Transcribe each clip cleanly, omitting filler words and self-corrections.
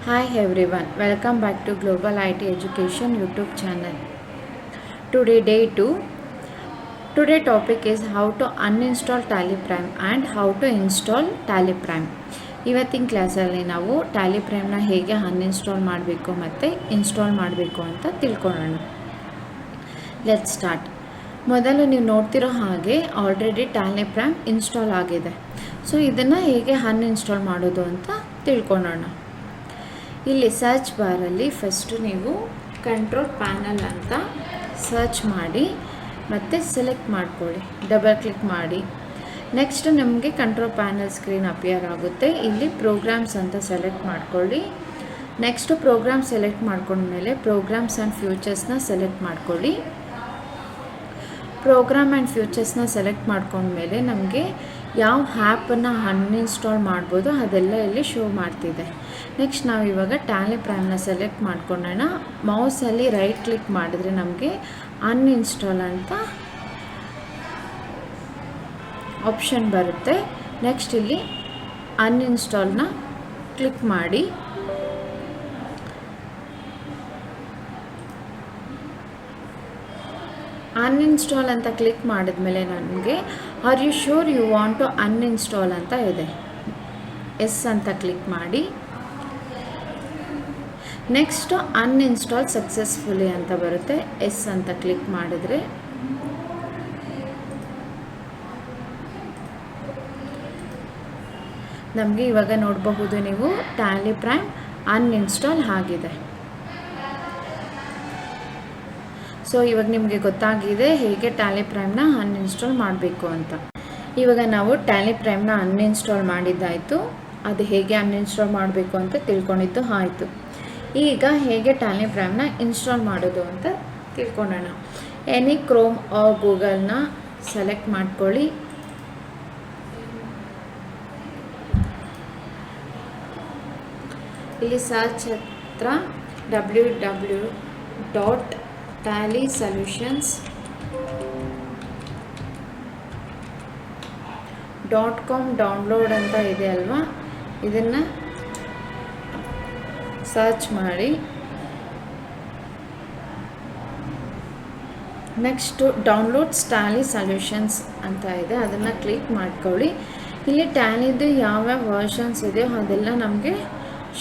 Hi everyone, welcome back to Global IT Education YouTube channel. Today day 2. Today topic is how to uninstall TallyPrime and how to install TallyPrime. ಇವತ್ತಿನ ಕ್ಲಾಸಲ್ಲಿ ನಾವು TallyPrimeನ ಹೇಗೆ uninstall ಮಾಡಬೇಕು ಮತ್ತು install ಮಾಡಬೇಕು ಅಂತ ತಿಳ್ಕೊಳ್ಳೋಣ. Let's start. ಮೊದಲು ನೀವು ನೋಡ್ತಿರೋ ಹಾಗೆ ಆಲ್ರೆಡಿ TallyPrime ಇನ್ಸ್ಟಾಲ್ ಆಗಿದೆ. ಸೊ ಇದನ್ನು ಹೇಗೆ ಅನ್ಇನ್ಸ್ಟಾಲ್ ಮಾಡೋದು ಅಂತ ತಿಳ್ಕೊಳ್ಳೋಣ. ಇಲ್ಲಿ ಸರ್ಚ್ ಬಾರಲ್ಲಿ ಫಸ್ಟು ನೀವು ಕಂಟ್ರೋಲ್ ಪ್ಯಾನಲ್ ಅಂತ ಸರ್ಚ್ ಮಾಡಿ ಮತ್ತು ಸೆಲೆಕ್ಟ್ ಮಾಡ್ಕೊಳ್ಳಿ, ಡಬಲ್ ಕ್ಲಿಕ್ ಮಾಡಿ. ನೆಕ್ಸ್ಟ್ ನಮಗೆ ಕಂಟ್ರೋಲ್ ಪ್ಯಾನಲ್ ಸ್ಕ್ರೀನ್ ಅಪಿಯರ್ ಆಗುತ್ತೆ. ಇಲ್ಲಿ ಪ್ರೋಗ್ರಾಮ್ಸ್ ಅಂತ ಸೆಲೆಕ್ಟ್ ಮಾಡ್ಕೊಳ್ಳಿ. ನೆಕ್ಸ್ಟು ಪ್ರೋಗ್ರಾಮ್ ಸೆಲೆಕ್ಟ್ ಮಾಡ್ಕೊಂಡ್ಮೇಲೆ ಪ್ರೋಗ್ರಾಮ್ಸ್ ಆ್ಯಂಡ್ ಫ್ಯೂಚರ್ಸ್ನ ಸೆಲೆಕ್ಟ್ ಮಾಡ್ಕೊಳ್ಳಿ. ಪ್ರೋಗ್ರಾಮ್ ಆ್ಯಂಡ್ ಫ್ಯೂಚರ್ಸ್ನ ಸೆಲೆಕ್ಟ್ ಮಾಡ್ಕೊಂಡ್ಮೇಲೆ ನಮಗೆ ಯಾವ ಆ್ಯಪನ್ನು ಅನ್ಇನ್ಸ್ಟಾಲ್ ಮಾಡ್ಬೋದು ಅದೆಲ್ಲ ಇಲ್ಲಿ ಶೋ ಮಾಡ್ತಿದೆ. ನೆಕ್ಸ್ಟ್ ನಾವು ಇವಾಗ TallyPrimeನ ಸೆಲೆಕ್ಟ್ ಮಾಡ್ಕೊಳ್ಳೋಣ. ಮೌಸಲ್ಲಿ ರೈಟ್ ಕ್ಲಿಕ್ ಮಾಡಿದ್ರೆ ನಮಗೆ ಅನ್ಇನ್ಸ್ಟಾಲ್ ಅಂತ ಆಪ್ಷನ್ ಬರುತ್ತೆ. ನೆಕ್ಸ್ಟ್ ಇಲ್ಲಿ ಅನ್ಇನ್ಸ್ಟಾಲ್ನ ಕ್ಲಿಕ್ ಮಾಡಿ. ಅನ್ಇನ್ಸ್ಟಾಲ್ ಅಂತ ಕ್ಲಿಕ್ ಮಾಡಿದ್ಮೇಲೆ ನನಗೆ are you sure you want to uninstall ಅಂತ ಇದೆ. ಎಸ್ ಅಂತ ಕ್ಲಿಕ್ ಮಾಡಿ. ನೆಕ್ಸ್ಟ್ ಅನ್ಇನ್ಸ್ಟಾಲ್ ಸಕ್ಸಸ್ಫುಲಿ ಅಂತ ಬರುತ್ತೆ. ಎಸ್ ಅಂತ ಕ್ಲಿಕ್ ಮಾಡಿದ್ರೆ ನಮಗೆ ಇವಾಗ ನೋಡಬಹುದು ನೀವು TallyPrime ಅನ್ಇನ್ಸ್ಟಾಲ್ ಆಗಿದೆ. ಸೊ ಇವಾಗ ನಿಮಗೆ ಗೊತ್ತಾಗಿದೆ ಹೇಗೆ TallyPrimeನ ಅನ್ಇನ್ಸ್ಟಾಲ್ ಮಾಡಬೇಕು ಅಂತ. ಇವಾಗ ನಾವು TallyPrimeನ ಅನ್ಇನ್ಸ್ಟಾಲ್ ಮಾಡಿದ್ದಾಯಿತು. ಅದು ಹೇಗೆ ಅನ್ಇನ್ಸ್ಟಾಲ್ ಮಾಡಬೇಕು ಅಂತ ತಿಳ್ಕೊಂಡಿದ್ದು ಆಯಿತು. ಈಗ ಹೇಗೆ TallyPrimeನ ಇನ್ಸ್ಟಾಲ್ ಮಾಡೋದು ಅಂತ ತಿಳ್ಕೊಳ್ಳೋಣ. ಎನಿ ಕ್ರೋಮ್ ಆರ್ ಗೂಗಲ್ನ ಸೆಲೆಕ್ಟ್ ಮಾಡ್ಕೊಳ್ಳಿ. ಇಲ್ಲಿ ಸರ್ಚ್ ಹತ್ರ www.tallysolutions.com ಡೌನ್ಲೋಡ್ ಅಂತ ಇದೆ ಅಲ್ವಾ, ಇದನ್ನು ಸರ್ಚ್ ಮಾಡಿ. ನೆಕ್ಸ್ಟು ಡೌನ್ಲೋಡ್ಸ್ Tally Solutions ಅಂತ ಇದೆ, ಅದನ್ನು ಕ್ಲಿಕ್ ಮಾಡ್ಕೊಳ್ಳಿ. ಇಲ್ಲಿ ಟ್ಯಾಲಿದು ಯಾವ್ಯಾವ ವರ್ಷನ್ಸ್ ಇದೆಯೋ ಅದೆಲ್ಲ ನಮಗೆ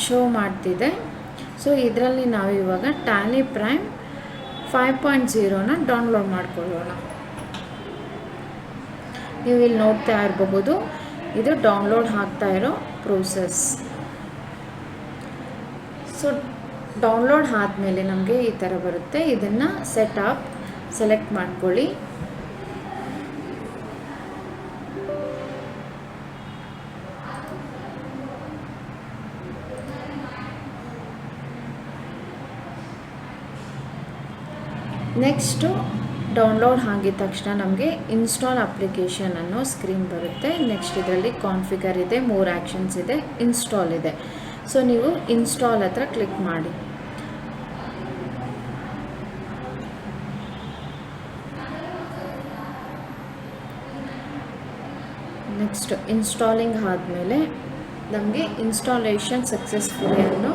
ಶೋ ಮಾಡ್ತಿದೆ. ಸೊ ಇದರಲ್ಲಿ ನಾವು ಇವಾಗ TallyPrime 5.0ನ ಡೌನ್ಲೋಡ್ ಮಾಡ್ಕೊಳ್ಳೋಣ. ನೀವು ಇಲ್ಲಿ ನೋಡ್ತಾ ಇರಬಹುದು, ಇದು ಡೌನ್ಲೋಡ್ ಆಗ್ತಾ ಇರೋ ಪ್ರೋಸೆಸ್. ಸೊ ಡೌನ್ಲೋಡ್ ಆದಮೇಲೆ ನಮಗೆ ಈ ಥರ ಬರುತ್ತೆ. ಇದನ್ನು ಸೆಟಪ್ ಸೆಲೆಕ್ಟ್ ಮಾಡ್ಕೊಳ್ಳಿ. ನೆಕ್ಸ್ಟು ಡೌನ್ಲೋಡ್ ಆಗಿದ ತಕ್ಷಣ ನಮಗೆ ಇನ್ಸ್ಟಾಲ್ ಅಪ್ಲಿಕೇಶನ್ ಅನ್ನೋ ಸ್ಕ್ರೀನ್ ಬರುತ್ತೆ. ನೆಕ್ಸ್ಟ್ ಇದರಲ್ಲಿ ಕಾನ್ಫಿಗರ್ ಇದೆ, 3 ಆ್ಯಕ್ಷನ್ಸ್ ಇದೆ, ಇನ್ಸ್ಟಾಲ್ ಇದೆ. ಸೊ ನೀವು ಇನ್ಸ್ಟಾಲ್ ಹತ್ರ ಕ್ಲಿಕ್ ಮಾಡಿ. ನೆಕ್ಸ್ಟ್ ಇನ್ಸ್ಟಾಲಿಂಗ್ ಆದಮೇಲೆ ನಮಗೆ ಇನ್ಸ್ಟಾಲೇಷನ್ ಸಕ್ಸಸ್ಫುಲಿ ಅನ್ನೋ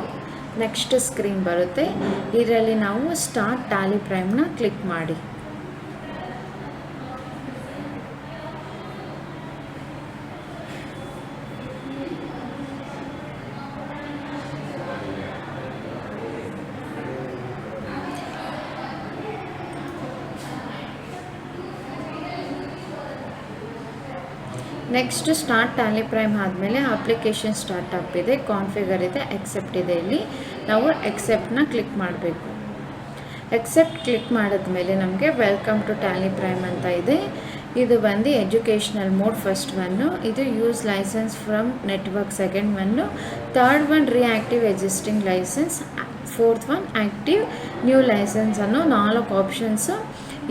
ನೆಕ್ಸ್ಟ್ ಸ್ಕ್ರೀನ್ ಬರುತ್ತೆ. ಇದರಲ್ಲಿ ನಾವು ಸ್ಟಾರ್ಟ್ TallyPrimeನ ಕ್ಲಿಕ್ ಮಾಡಿ. ನೆಕ್ಸ್ಟ್ ಸ್ಟಾರ್ಟ್ TallyPrime ಆದಮೇಲೆ ಅಪ್ಲಿಕೇಶನ್ ಸ್ಟಾರ್ಟ್ ಅಪ್ ಇದೆ, ಕಾನ್ಫಿಗರ್ ಇದೆ, ಎಕ್ಸೆಪ್ಟ್ ಇದೆ. ಇಲ್ಲಿ ನಾವು ಎಕ್ಸೆಪ್ಟ್ನ ಕ್ಲಿಕ್ ಮಾಡಬೇಕು. ಎಕ್ಸೆಪ್ಟ್ ಕ್ಲಿಕ್ ಮಾಡಿದ್ಮೇಲೆ ನಮಗೆ ವೆಲ್ಕಮ್ ಟು TallyPrime ಅಂತ ಇದೆ. ಇದು ಬಂದು ಎಜುಕೇಷ್ನಲ್ ಮೋಡ್ ಫಸ್ಟ್ ಒನ್ನು, ಇದು use licence from network second one, third one reactive existing licence, fourth one active new licence ಅನ್ನೋ 4 ಆಪ್ಷನ್ಸು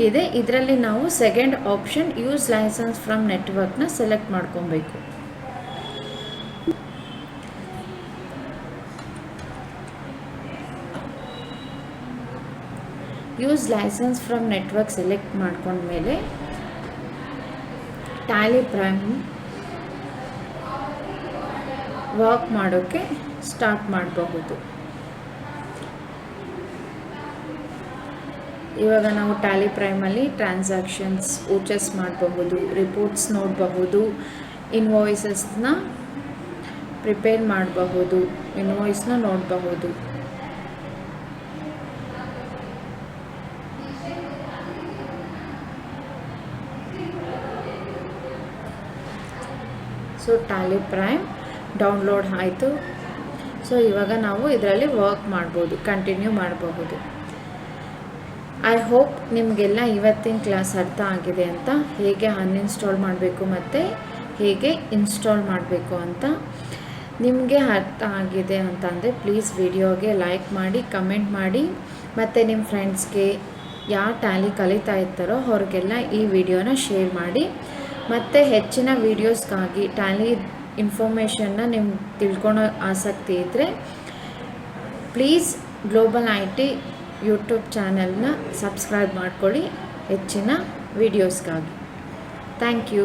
ಇದೆ. ಇದರಲ್ಲಿ ನಾವು second option use licence from ನೆಟ್ವರ್ಕ್ನ ಸೆಲೆಕ್ಟ್ ಮಾಡ್ಕೊಬೇಕು. Use licence from network select ಮಾಡ್ಕೊಂಡ್ಮೇಲೆ TallyPrime work ಮಾಡೋಕ್ಕೆ start ಮಾಡಬಹುದು. ಇವಾಗ ನಾವು ಟ್ಯಾಲಿ ಪ್ರೈಮಲ್ಲಿ ಟ್ರಾನ್ಸಾಕ್ಷನ್ಸ್ ಓಚಸ್ ಮಾಡಬಹುದು, ರಿಪೋರ್ಟ್ಸ್ ನೋಡಬಹುದು, ಇನ್ವಾಯ್ಸಸ್ನ ಪ್ರಿಪೇರ್ ಮಾಡಬಹುದು, ಇನ್ವಾಯ್ಸ್ನ ನೋಡಬಹುದು. ಸೊ ಟ್ಯಾಲಿ ಪ್ರೈಮ್ ಡೌನ್ಲೋಡ್ ಆಯಿತು. ಸೊ ಇವಾಗ ನಾವು ಇದರಲ್ಲಿ ವರ್ಕ್ ಮಾಡ್ಬೋದು, ಕಂಟಿನ್ಯೂ ಮಾಡಬಹುದು. ಐ ಹೋಪ್ ನಿಮಗೆಲ್ಲ ಇವತ್ತಿನ ಕ್ಲಾಸ್ ಅರ್ಥ ಆಗಿದೆ ಅಂತ, ಹೇಗೆ ಅನ್ಇನ್ಸ್ಟಾಲ್ ಮಾಡಬೇಕು ಮತ್ತು ಹೇಗೆ ಇನ್ಸ್ಟಾಲ್ ಮಾಡಬೇಕು ಅಂತ. ನಿಮಗೆ ಅರ್ಥ ಆಗಿದೆ ಅಂತಂದರೆ ಪ್ಲೀಸ್ ವಿಡಿಯೋಗೆ ಲೈಕ್ ಮಾಡಿ, ಕಮೆಂಟ್ ಮಾಡಿ, ಮತ್ತು ನಿಮ್ಮ ಫ್ರೆಂಡ್ಸ್ಗೆ ಯಾರು ಟ್ಯಾಲಿ ಕಲಿತಾ ಇರ್ತಾರೋ ಅವ್ರಿಗೆಲ್ಲ ಈ ವಿಡಿಯೋನ ಶೇರ್ ಮಾಡಿ. ಮತ್ತು ಹೆಚ್ಚಿನ ವೀಡಿಯೋಸ್ಗಾಗಿ ಟ್ಯಾಲಿ ಇನ್ಫಾರ್ಮೇಷನ್ನ ನಿಮ್ಗೆ ತಿಳ್ಕೊಳೋ ಆಸಕ್ತಿ ಇದ್ದರೆ ಪ್ಲೀಸ್ ಗ್ಲೋಬಲ್ IT ಯೂಟ್ಯೂಬ್ ಚಾನಲ್ನ ಸಬ್ಸ್ಕ್ರೈಬ್ ಮಾಡ್ಕೊಳ್ಳಿ ಹೆಚ್ಚಿನ ವೀಡಿಯೋಸ್ಗಾಗಿ. Thank you.